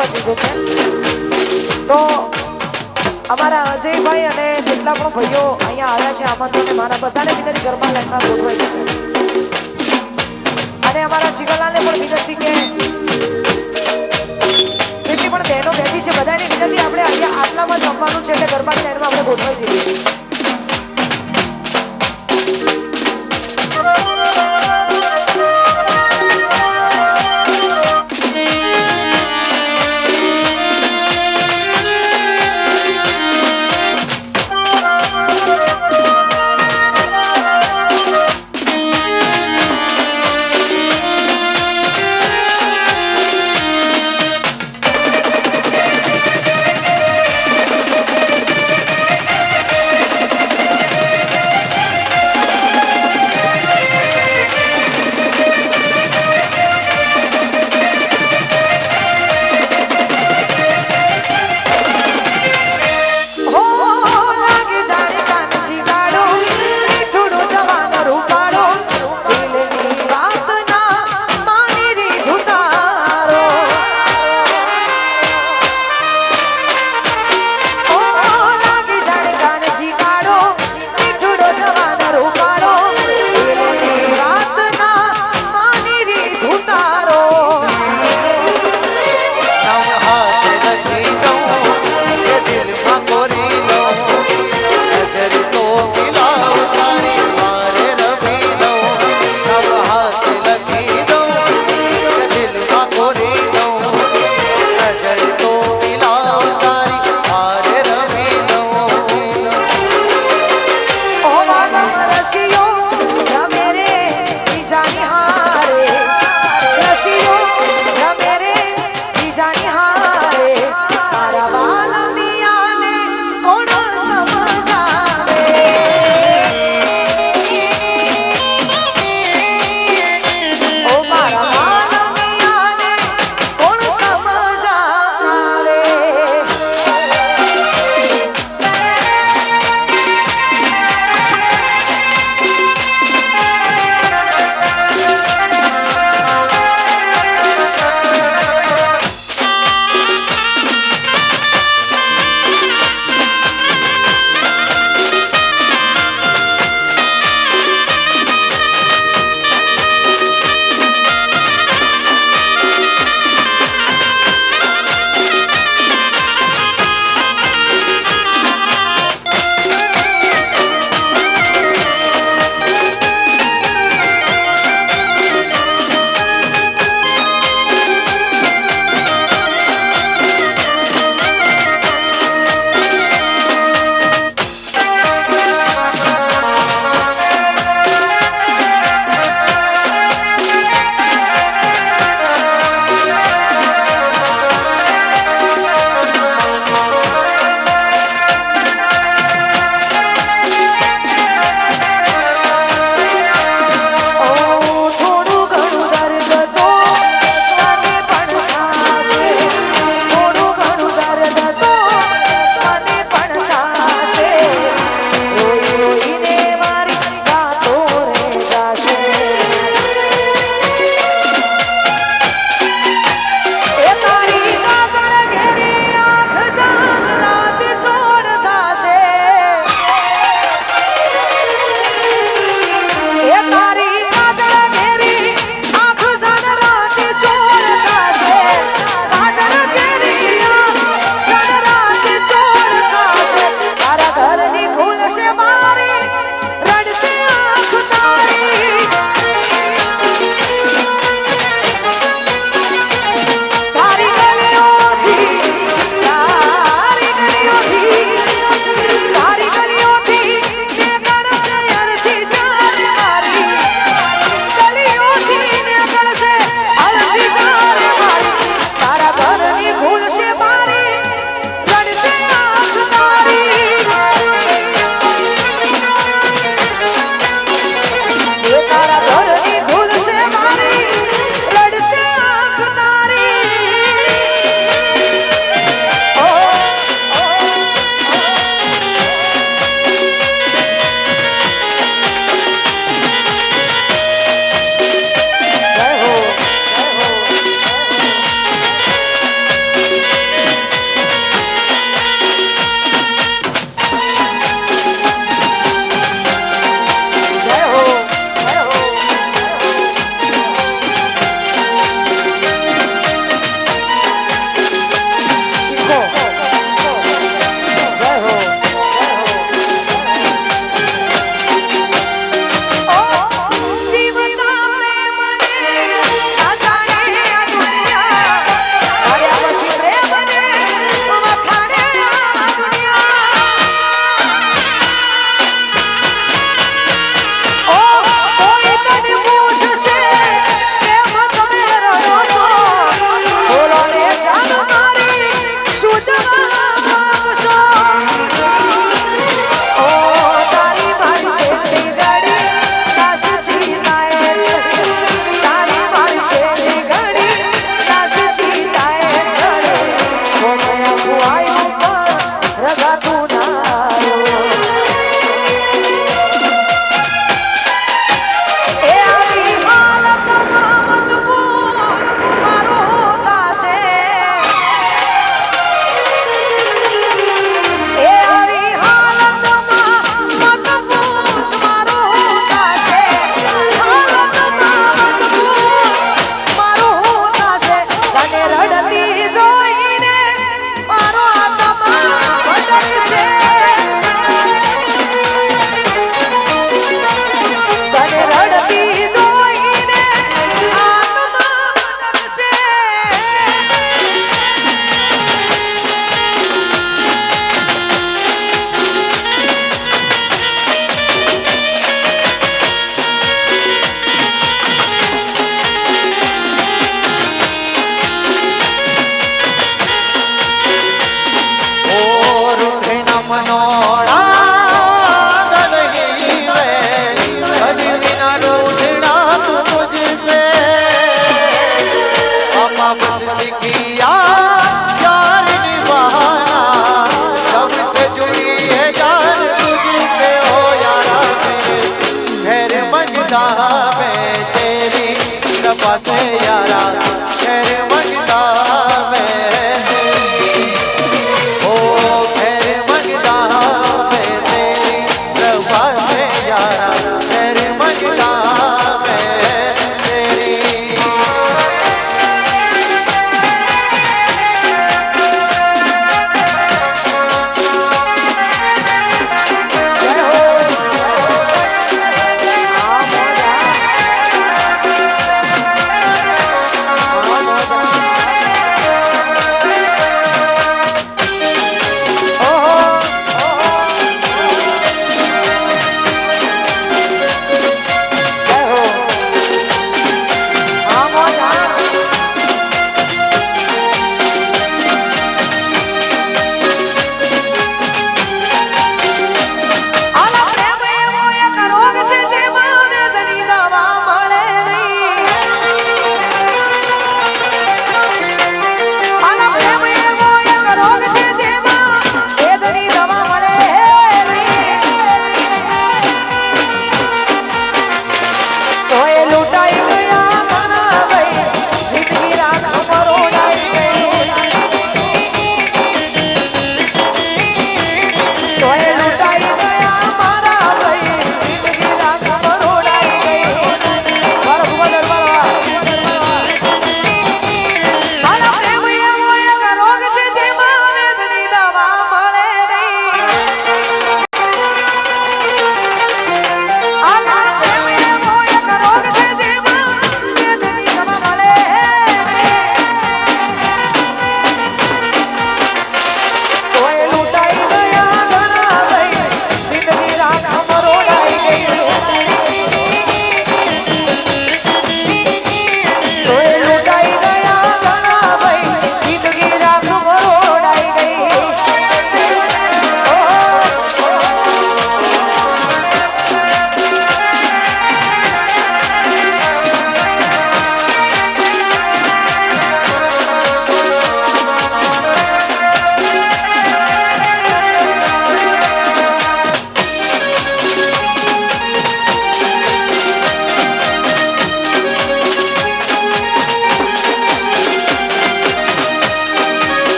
કરી દીધો છે. તો અમારા અજયભાઈ અને જેટલા પણ ભાઈઓ અહીંયા આવ્યા છે આમંત્રણને મારા બધાને વિનંતી ગરબા લાઈનમાં ગોઠવાઈ છે. અને અમારા જીગરલાલને પણ વિનંતી કે જેટલી પણ બહેનો બેઠી છે બધાની વિનંતી આપણે અહીંયા આટલામાં જમવાનું છે એટલે ગરબાની લાઈનમાં આપણે ગોઠવાઈ જઈએ.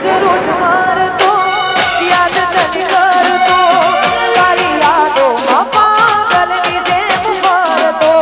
રોજ રોજ મારતો યાદ તને કરતો તારી યાદોમાં પાગલની જેમ ફરતો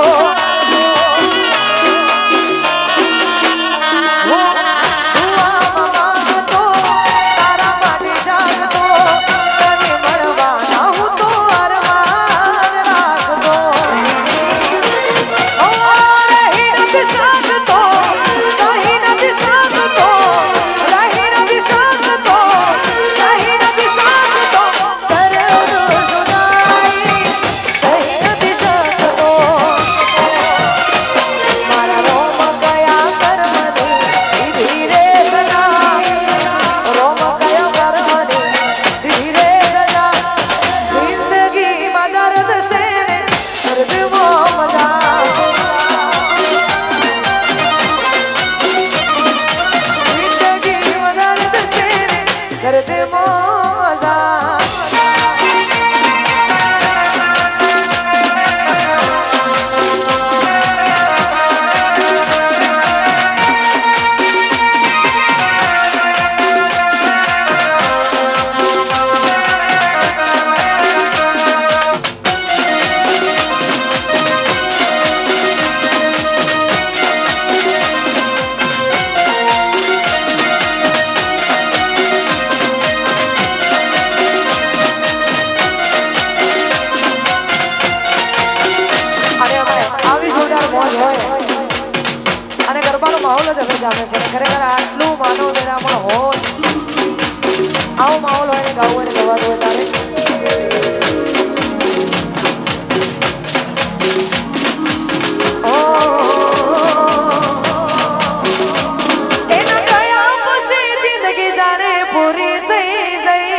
અને ગરબાનો માહોલ જ હવે જામે છે ખરેખર આટલું માનવ મેળામાં હોય આવો માહોલ હોય ને ગાવું હોય ને ગવાતું હોય તારે એના કયા પછી જિંદગી જાણે પૂરી થઈ જઈ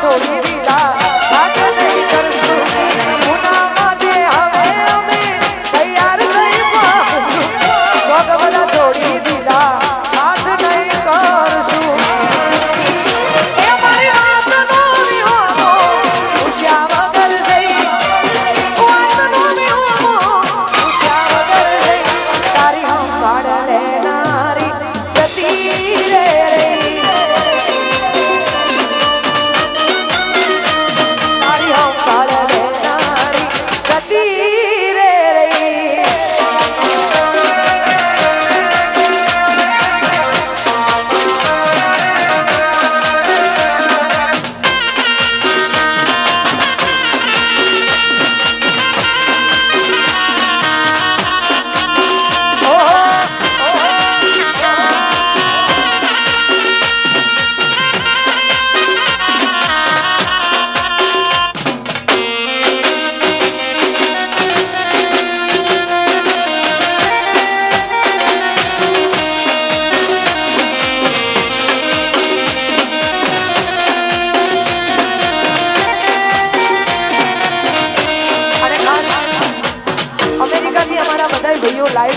છોડી દીધા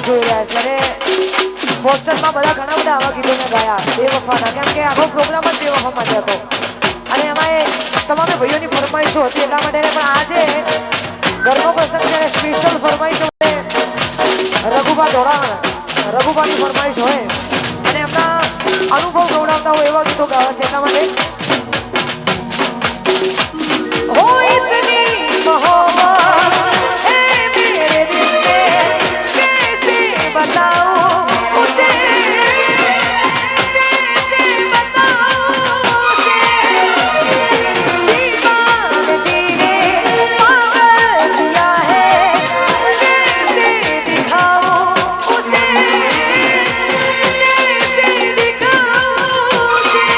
જોઈ રહ્યા છે અને પોસ્ટરમાં બધા ઘણા બધા આવા ગીતો મેં ગાયા બેવફાના, કેમ કે આખો પ્રોગ્રામ જ બેવફા માટે હતો અને એમાં તમામે ભાઈઓની ફરમાઈશો હતી એટલા માટે. પણ આજે ઘરનો પ્રસંગ છે, સ્પેશિયલ ફરમાઈશો રઘુભા ધોળાણા, રઘુભાની ફરમાઈશ હોય અને એમના અનુભવ ગૌડાવતા હોય એવા ગીતો ગાવા છે એટલા માટે. हो इतनी मोहब्बत है मेरे दिल में, कैसे बताऊं उसे, कैसे बताऊं उसे, दीवानगी ने पागल किया है, कैसे दिखाऊं उसे, कैसे दिखाऊं उसे,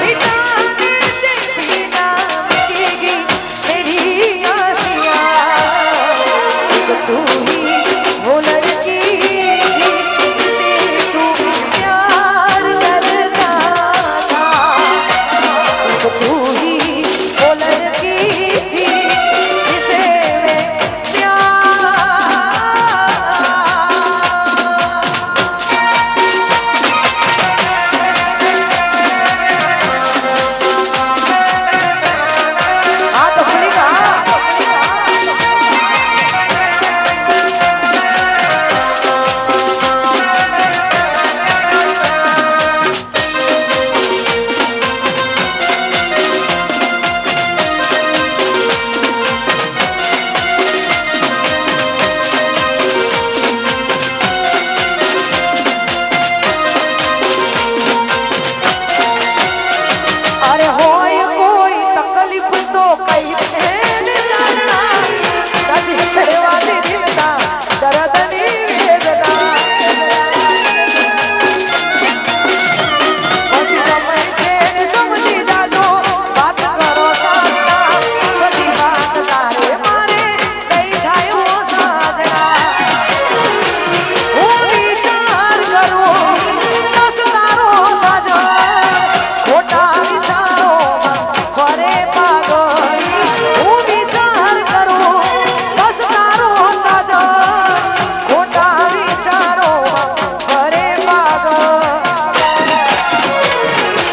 मिटाने से बिना मेरी आशियाँ, तू ही वो लड़की जिसे तू प्यार करता था, तू ही वो लड़की थी जिसे मैं हाँ तो खुली कहा. अरे होय कोई तकलीफ तो कई देन सारना, कदी करवाती दिलता दर्द नी वेदना, बसी समय से समझी जाजो बात करो साजना, बड़ी बात तारे मारे नहीं थाय वो साजना, હું વિચાર કરું બસ તારો સાજો, ખોટા વિચારોમાં ફરે પાગલ, હું વિચાર કરું બસ તારો સાજો, ખોટા વિચારોમાં ફરે પાગલ,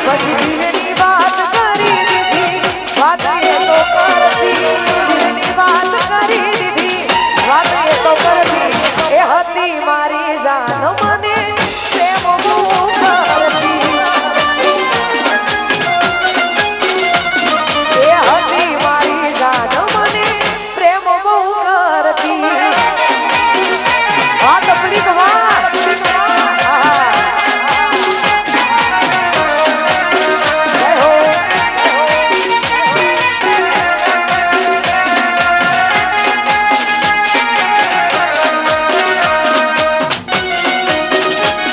પછી દિલની વાત કરી દીધી, વાત એ તો કરતી, દિલની વાત કરી દીધી, વાત એ તો કરતી, એ હતી મારી જાન મને પ્રેમ બહુ કરતી, એ હતી મારી જાન મને પ્રેમ બહુ કરતી. આ તકલીફ માં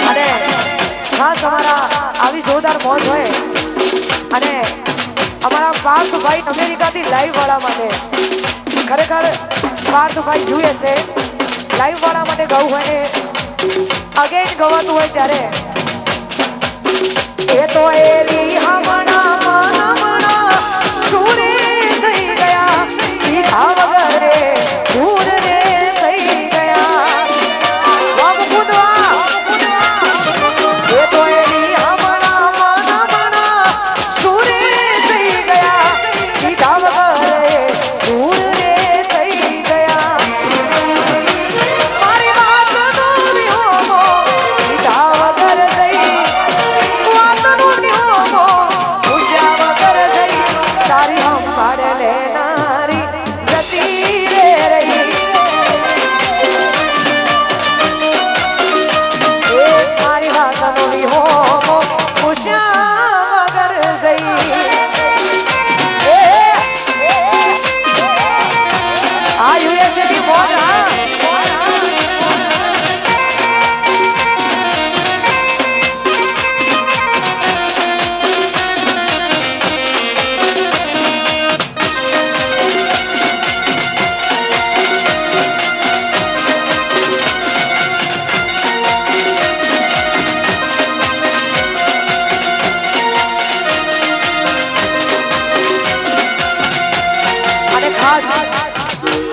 અને ખાસ અમારા આવી જોરદાર મોજ હોય અને અમારા પાર્થભાઈ અમેરિકાથી લાઈવ વાળા માટે, ખરેખર પાર્થભાઈ યુએસએ લાઈવ વાળા માટે ગાવું હોય ને અગેન ગવાતું હોય ત્યારે એ તો એરી હમણાં સુરે થઈ ગયા, દીધા વગરે દૂર રે થઈ ગયા, વાગ કૂદવા એ તો એરી હમણાં સુરે થઈ ગયા, દીધા વગરે દૂર રે થઈ ગયા, મારી વાતનો વિહોમો દીધા વગર જઈ, વાતનો વિહોમો પૂછ્યા વગર જઈ, તારી સંભાળ લેનારી જતી રે રહી, એ મારી વાતનો વિહોમો પૂછ્યા વગર જઈ, આ યુએસએ ની મોજ.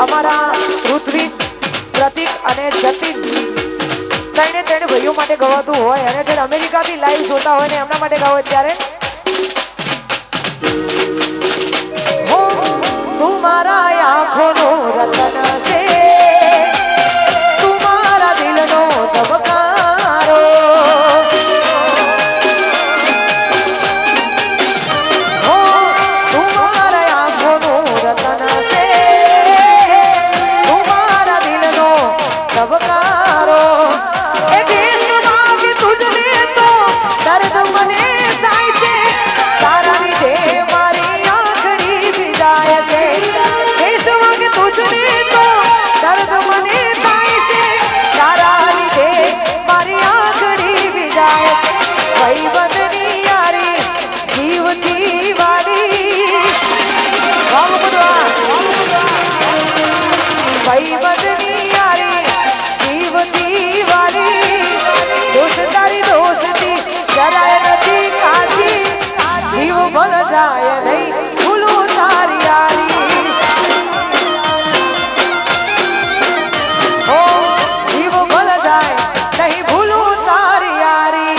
અમારા પૃથ્વી પ્રતિક અને જતીન ત્રણે ભાઈઓ માટે ગવાતું હોય અને તે અમેરિકાથી લાઈવ જોતા હોય ને એમના માટે ગાવો ત્યારે હો તુમારા આંખોનો રતન છે તુમારા દિલનો ધબકારો હો તુમારા આંખોનો રતન છે તુમારા દિલનો ધબકારો એ દેશમાં કે તુજને તો દર્દ મને થાય છે તારા લીધે મારી આંખડી વિદાય છે દેશમાં કે તુજને તો દર્દ મને થાય છે તારા લીધે મારી આંખડી વિદાય ભાઈબંધની યારી જીવથી વાળી ભાઈબંધની યારી જીવથી વાળી દોસ્તારી દોસ્તી જરાય નથી કાચી જીવ ભલ જાય નહીં ભૂલું તારી યારી ઓ જીવ ભલ જાય નહીં ભૂલું તારી યારી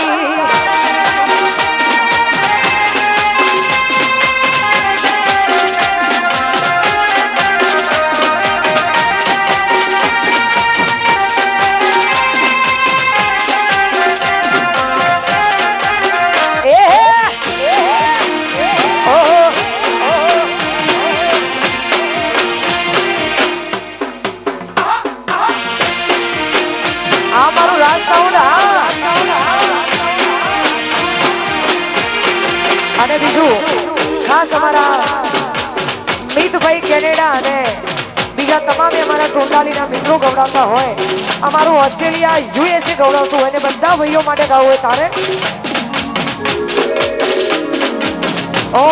આ મારું રાજ સાઉન્ડ અને બીજું ખાસ અમારા મિતભાઈ કેનેડા અને બીજા તમામે અમારા ટોંડાલીના મિત્રો ગૌરવતા હોય અમારું ઓસ્ટ્રેલિયા યુએસએ ગૌરવતું હોય ને બધા ભાઈઓ માટે ગાવું હોય તારે ઓ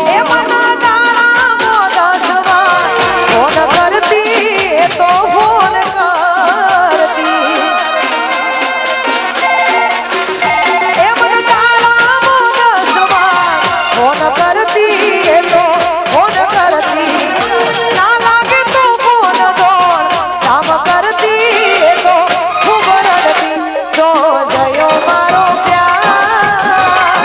એ મના દાણા મોદસવા ફોન કરતી એ તો ફોન કરતી એ મના દાણા મોદસવા ફોન કરતી એ તો ફોન કરતી ના લાગે તો ફોન દોડ કામ કરતી એ તો ખૂબ રડતી તો જયો મારો પ્યાર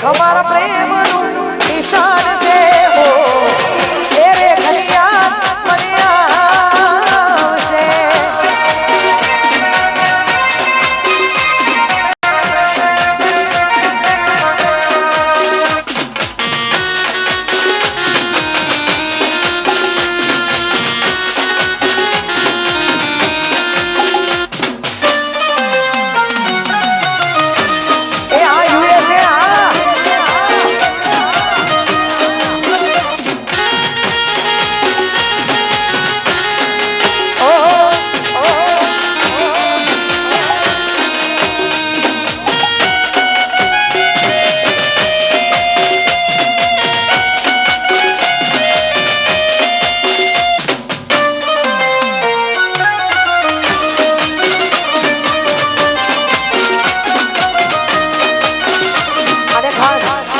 અમારા પ્રેમનું નિશાન છે હો એ રે ઘડિયા મને આવશે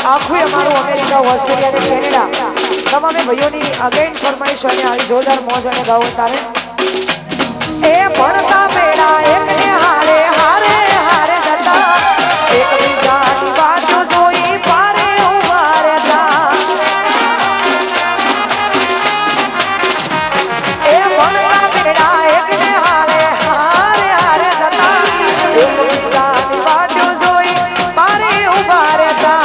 આખું અમારું અમેરિકા ઓસ્ટ્રેલિયા અને કેનેડા તમામે ભાઈઓની અગેન ફરમાઈશ અને આવી જોરદાર મોજ અને ગાવું તારે એ ભણતા મેળા એકને હારે હારે હારે જતા એક બીજાની વાતો જોઈ પારે ઉભા રહેતા એ ભણતા મેળા એકને હારે હારે હારે જતા એક બીજાની વાતો જોઈ પારે ઉભા રહેતા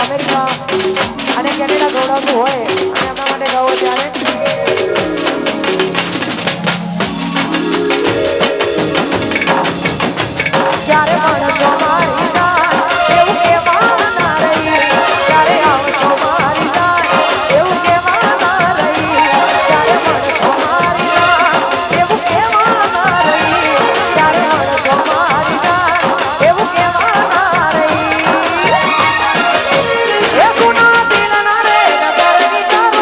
અમેરિકા અને કેનેડા ગૌરવતું હોય અને એમના માટે ગાવો ત્યારે ક્યારે માણસો મારી જાય એવું કહેવા ના રહી ક્યારે આવશો મારી જાય એવું કહેવા ના રહી ક્યારે માણસો મારી જાય એવું કહેવા ના રહી ક્યારે માણસો મારી જાય એવું કહેવા ના રહી એ સુના દિલ ના રે નગર વિચારો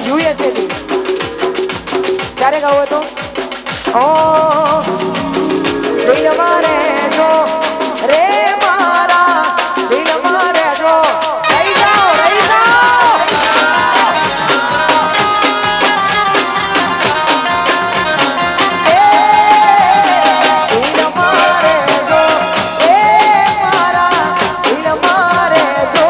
USA થી ક્યારે ગાવું હતું ઓ દિલ મારે જો રે મારા દિલ મારે જો રહી જાઓ રહી જાઓ દિલ મારે જો રે મારા દિલ મારે જો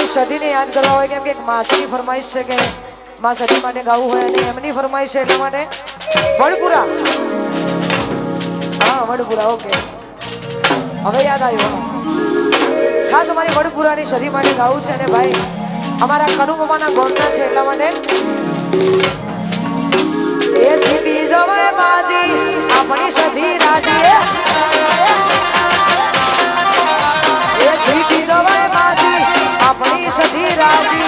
સદીને યાદ કરવા હોય કેમ કે માસની ફરમાઈશ છે કે માં સદી માટે ગાવું હોય અને એમની ફરમાઈશ છે એટલા માટે વડપુરા હા વડપુરા ઓકે હવે યાદ આવ્યું ખાસ અમારી વડપુરાની સદી માટે ગાવું છે અને ભાઈ અમારા કનુમામાના ગોમના છે એટલા માટે એ સીધી જવાય બાજી આપણી સદી રાજી એ સીધી જવાય બાજી આપણી સદી રાજી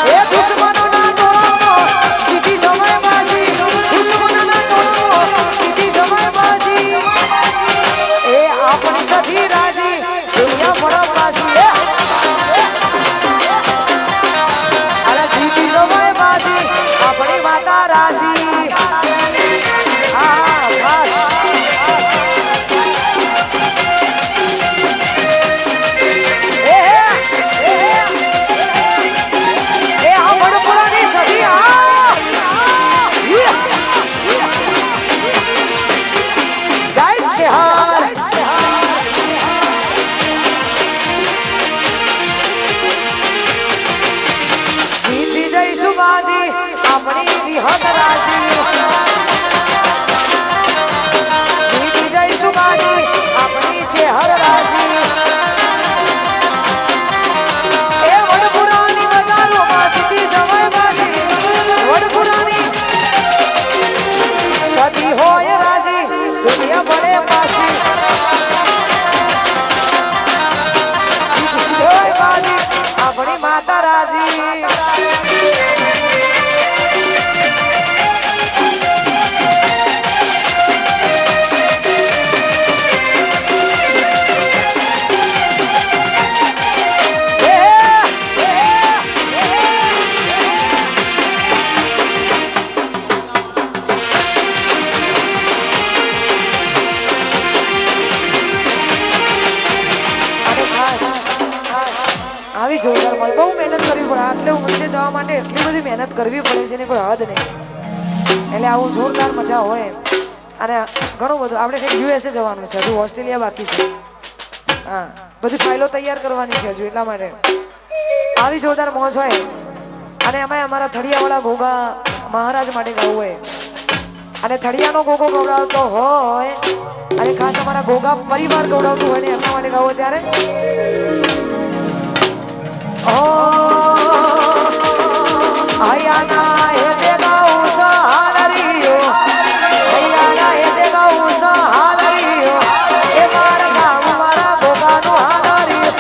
એ દુશ્મનોના ટોળામાં સીધી જવાય બાજી દુશ્મનોના ટોળામાં સીધી જવાય બાજી એ આપણી સદી રાજી દુનિયા પડો પાછી માટે એટલી બધી મહેનત કરવી પડે છે ને કોઈ હદ નહીં. એટલે આવું જોરદાર મજા હોય. અને ઘણું બધું આપણે કંઈક યુએસએ જવાનું છે, હજુ ઓસ્ટ્રેલિયા બાકી છે. હા, બધી ફાઇલો તૈયાર કરવાની છે હજુ, એટલા માટે આવી જોરદાર મોજ હોય. અને એમાં અમારા થળિયાવાળા ગોગા મહારાજ માટે ગાવું હોય. અને થળિયાનો ગોગો ગવડાવતો હોય અને ખાસ અમારા ગોગા પરિવાર ગવડાવતું હોય ને એમના માટે ગાવું હોય ત્યારે આયાના હે તે ગાઉ સહાલરીઓ, આયાના હે તે ગાઉ સહાલરીઓ, એ મારા ગામ મારા ગોગાનો હાલરીઓ.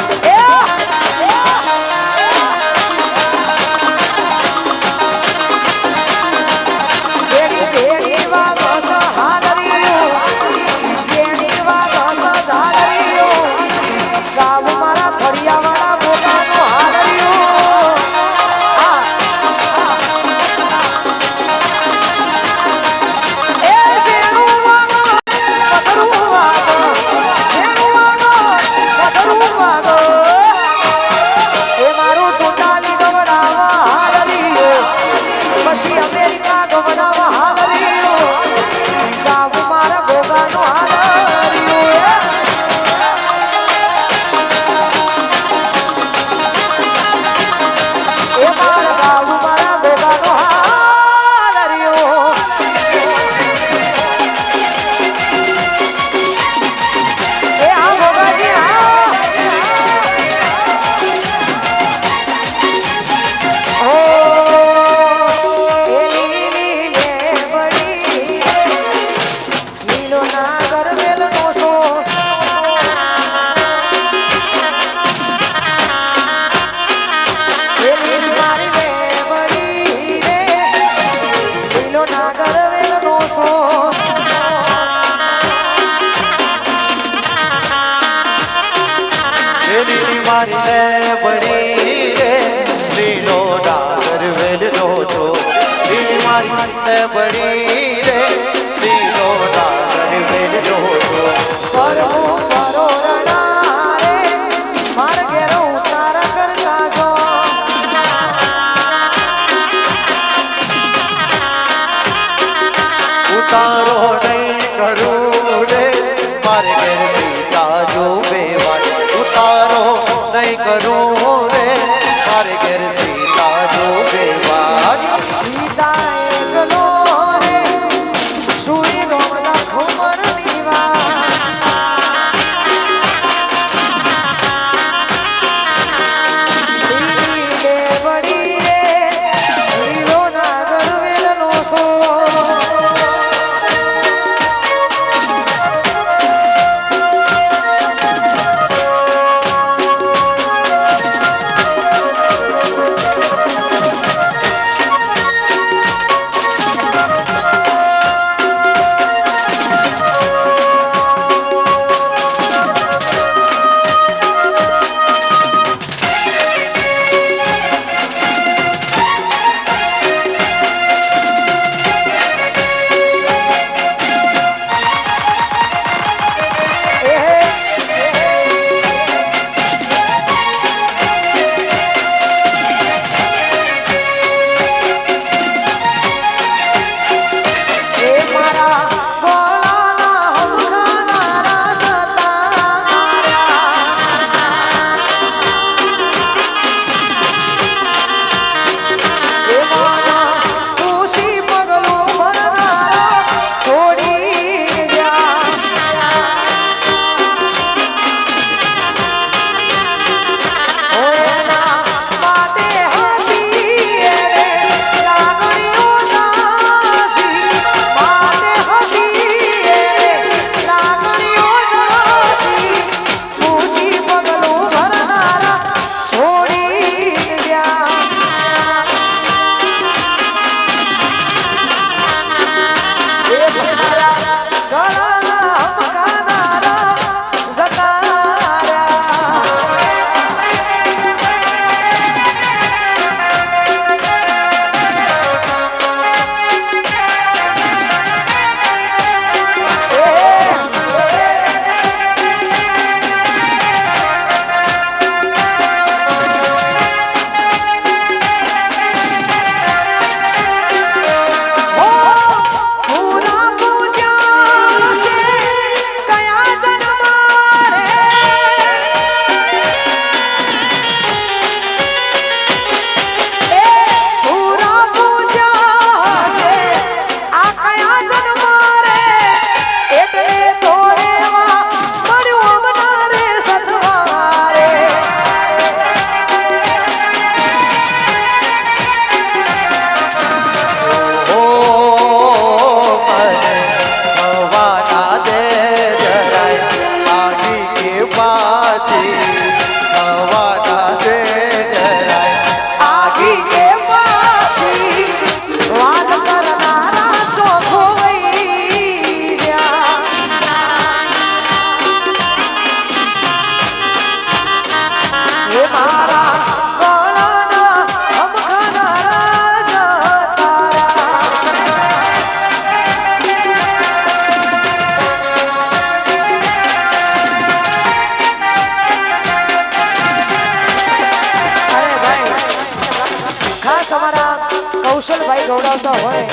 કૌશલભાઈ ગૌડાવતા હોય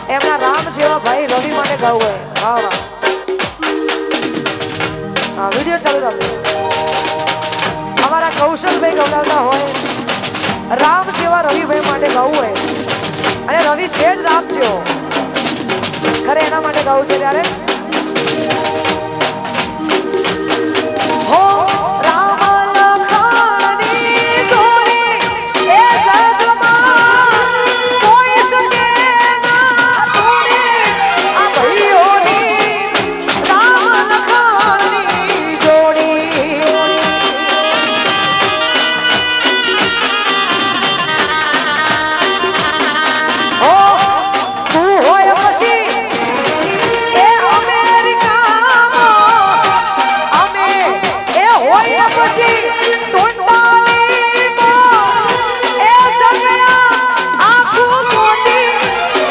એમના રામ જેવા ભાઈ રવિ માટે ગાવું હોય. વાહ વાહ. હા, વિડીયો ચાલુ રાખજો. અમારા કૌશલભાઈ ગૌડાવતા હોય રામ જેવા રવિભાઈ માટે ગાવું હોય અને રવિ છે જ રામ જેવો ખરે એના માટે ગાવું છે ત્યારે હો રામ લખણની જોડી એ જગમાં કોઈ શકે ના તોડી આ ભાઈઓની રામ લખણની જોડી હો તું હોય પછી એ અમેરિકામાં અમે એ હોય પછી ટોટાલીમાં એ જગ્યા આખું મોટી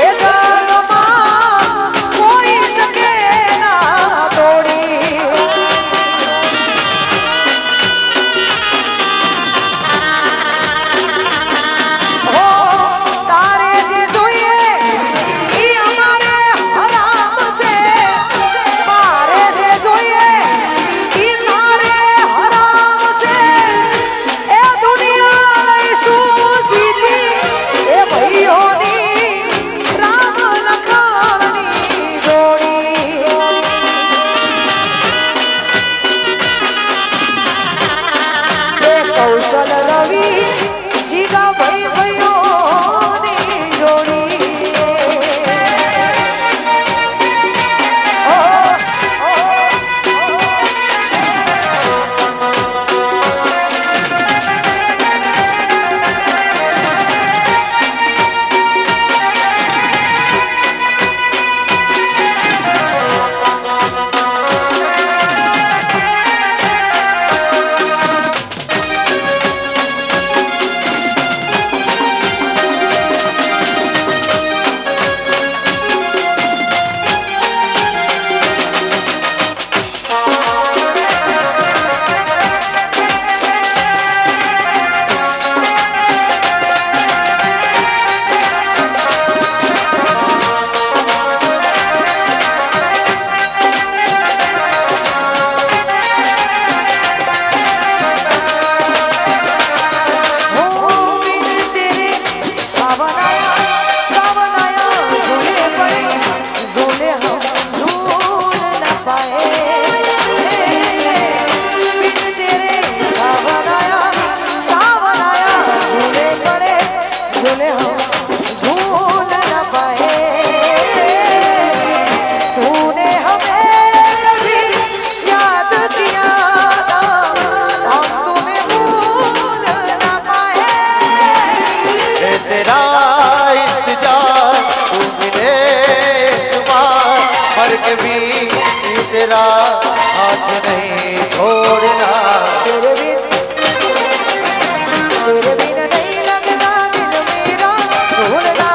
એ જગમાં કોઈ શકે ના તોડી હો તારે જે જોઈએ ઈ અમારે હરામ છે મારે જે જોઈએ ઈ તારે હરામ છે એ દુનિયા લઈશું જીતી એ ભાઈઓની રામ લખણની જોડી એ કૌશલ રવિ શીગા ભાઈ ભાઈઓની જોડી तेरा हाथ नहीं छोड़ना तेरे बिन नहीं लगता दिल मेरा ढोलना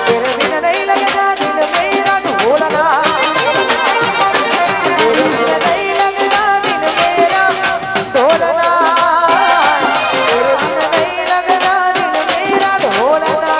तेरे बिन नहीं लगता दिल मेरा ढोलना तेरे बिन नहीं लगता दिल मेरा ढोलना तेरे बिन नहीं लगता दिल मेरा ढोलना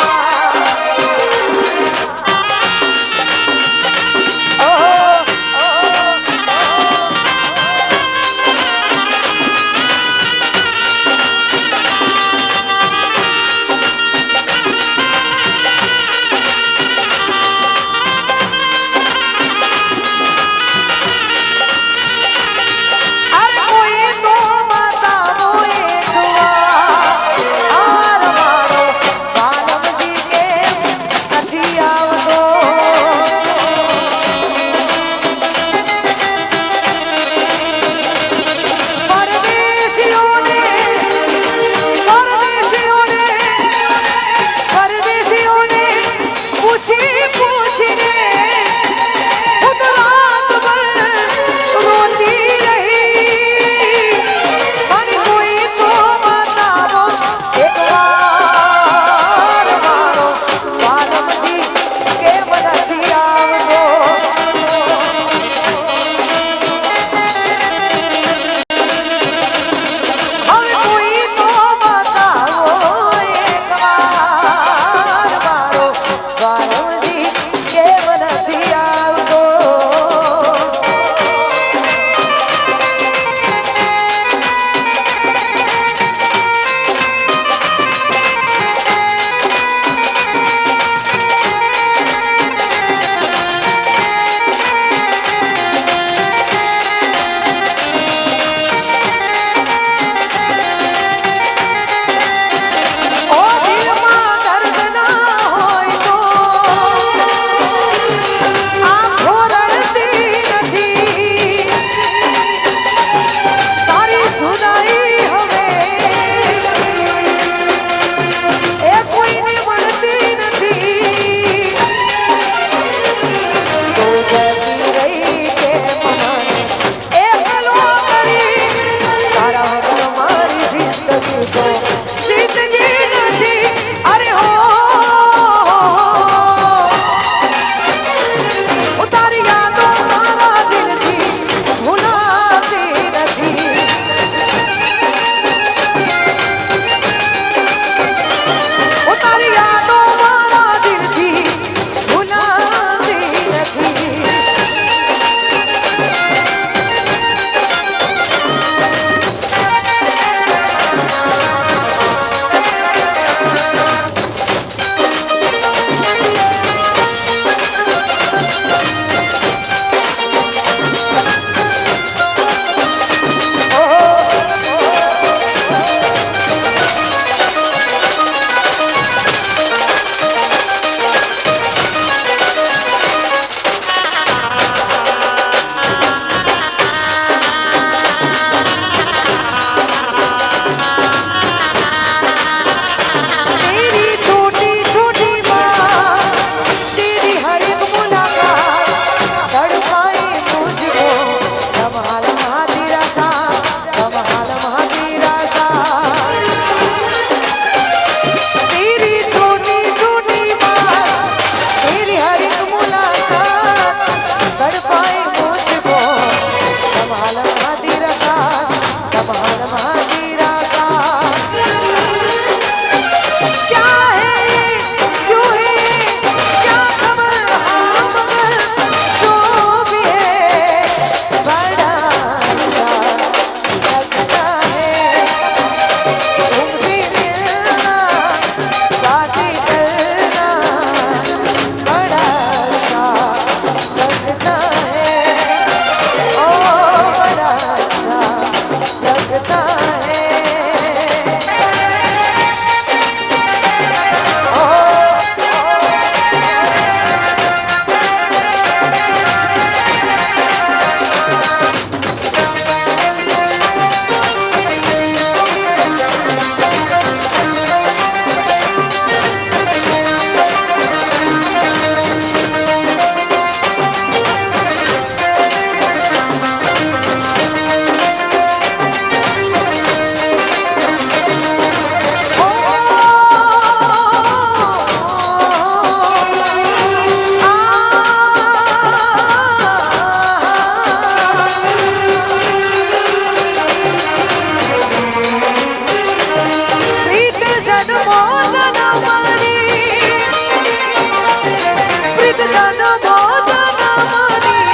જન્મો જન્મની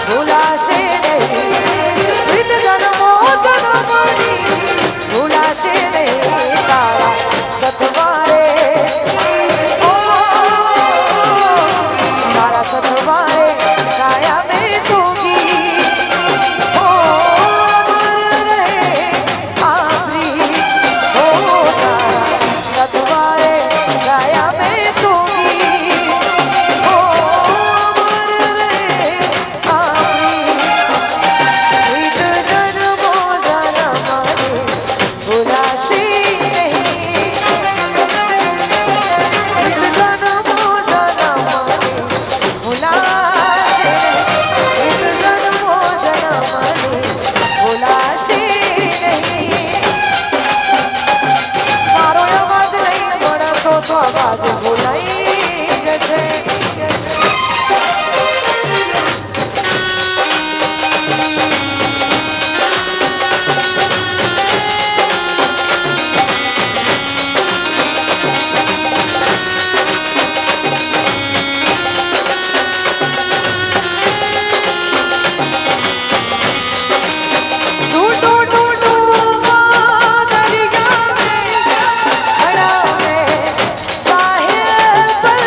ભૂલાશે નહીં, પ્રીત જન્મો જન્મની ભૂલાશે નહીં, તારા સથવારે ઓ તારા સથવારે ગાયા મેં તું ગીત, ઓ અમર રહે આ પ્રીત, ઓ તારા સથવારે ગાયા મેં તું ગીત, ઓ અમર રહે આ પ્રીત, પ્રીત જન્મો જન્મની ભૂલાશે નહીં, પ્રીત જન્મો જન્મની ભૂલાશે નહીં, પ્રીત જન્મો જન્મની ભૂલાશે નહીં. મારો અવાજ નહીં મળતો તો અવાજ ભૂલાઈ જશે. टूटू टूटू दरिया में खड़ा है साहिल पर,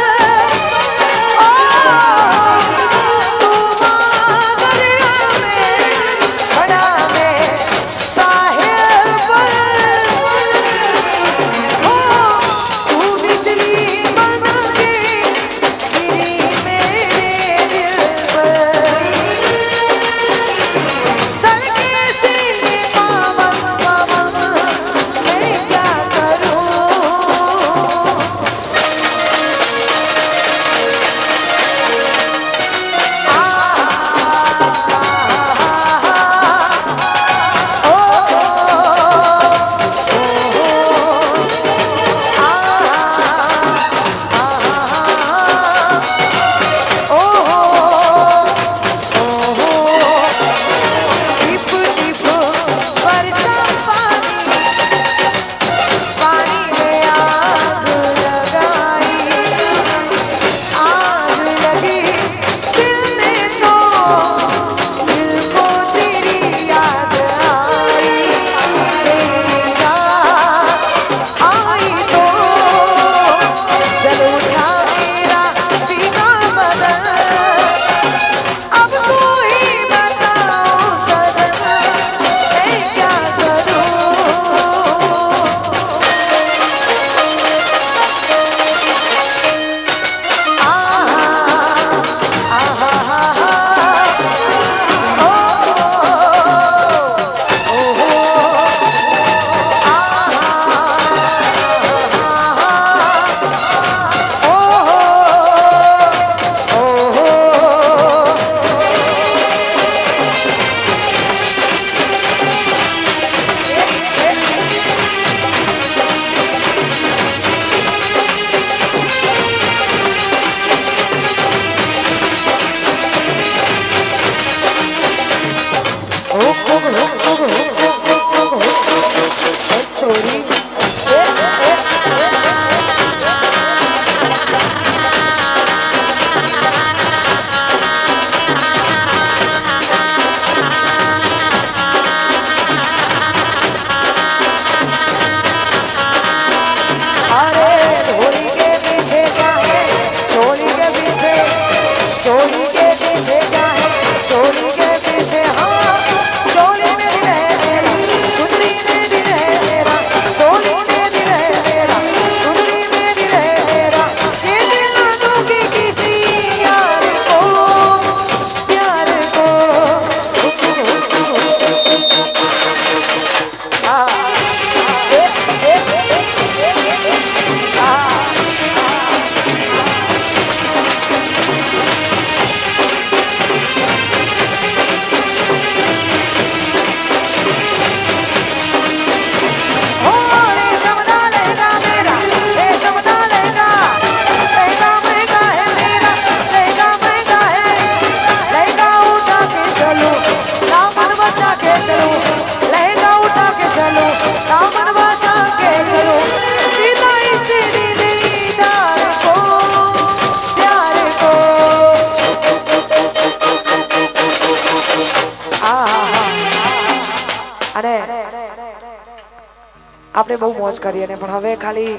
આપણે બહુ મોજ કરીએ ને પણ હવે ખાલી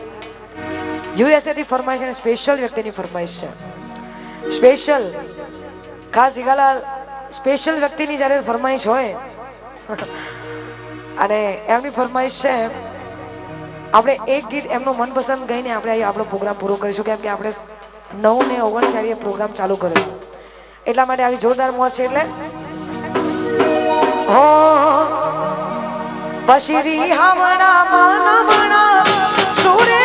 યુએસએ થી ફરમાઈશ અને સ્પેશિયલ વ્યક્તિની ફરમાઈશ છે સ્પેશિયલ ખાસ જીગાલાલ સ્પેશિયલ વ્યક્તિની જ્યારે ફરમાઈશ હોય અને એમની ફરમાઈશ છે આપણે એક ગીત એમનું મનપસંદ ગાઈને આપણે આપણો પ્રોગ્રામ પૂરો કરીશું કેમ કે આપણે 9:39 પ્રોગ્રામ ચાલુ કર્યો એટલા માટે આવી જોરદાર મોજ છે એટલે હો બશીરી હાવણા મન મણા સુરે